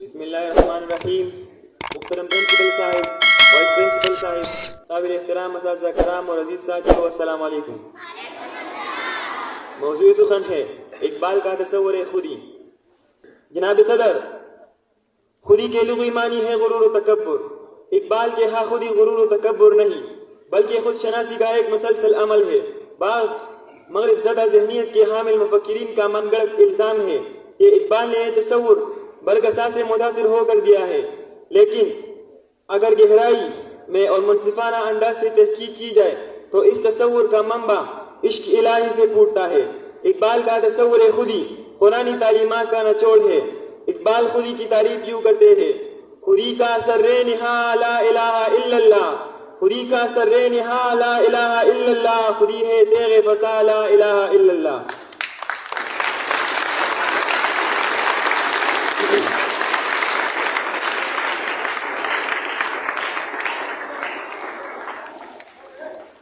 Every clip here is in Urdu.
بسم اللہ الرحمن الرحیم. محترم پرنسپل صاحب، وائس پرنسپل صاحب، قابل احترام اساتذہ کرام اور عزیز ساتھیو، السلام علیکم. موضوع سخن ہے اقبال کا تصور خودی. جناب صدر، خودی کے لغوی معنی ہے غرور و تکبر. اقبال کے ہاں خودی غرور و تکبر نہیں بلکہ خود شناسی کا ایک مسلسل عمل ہے. بعض مغرب زدہ ذہنیت کے حامل مفکرین کا من گڑت الزام ہے کہ اقبال نے یہ تصور برگزا سے متاثر ہو کر دیا ہے، لیکن اگر گہرائی میں اور منصفانہ انداز سے تحقیق کی جائے تو اس تصور کا منبع عشق الہی سے پھوٹتا ہے. اقبال کا تصور خودی قرآنی تعلیمات کا نچوڑ ہے. اقبال خودی کی تعریف یوں کرتے ہیں: خودی کا سر نہا لا الہ الا اللہ، خودی کا سر نہا لا الہ الا اللہ، خودی ہے تیغ فسا لا الہ الا اللہ.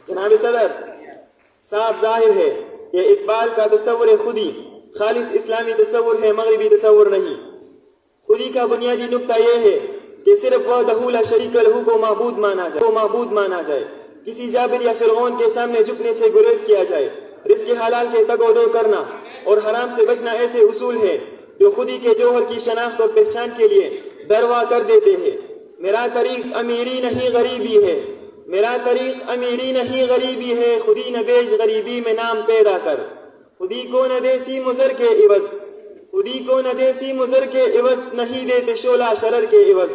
جناب صدر، صاف ظاہر ہے کہ اقبال کا تصور خودی خالص اسلامی تصور ہے، مغربی تصور نہیں. خودی کا بنیادی نقطہ یہ ہے کہ صرف وحدہ لا شریک لہ کو معبود مانا جائے. کسی جابر یا فرعون کے سامنے جھکنے سے گریز کیا جائے. رزق حلال کے تگ و دو کرنا اور حرام سے بچنا ایسے اصول ہیں جو خودی کے جوہر کی شناخت اور پہچان کے لیے دروا کر دیتے ہیں. میرا طریق امیری نہیں غریبی ہے، میرا طریق امیری نہیں غریبی ہے، خودی نہ بیچ غریبی میں نام پیدا کر. خودی کو نہ دیسی مضر کے عوض، خودی کو نہ دیسی مضر کے عوض، نہیں دیتے شعلہ شرر کے عوض.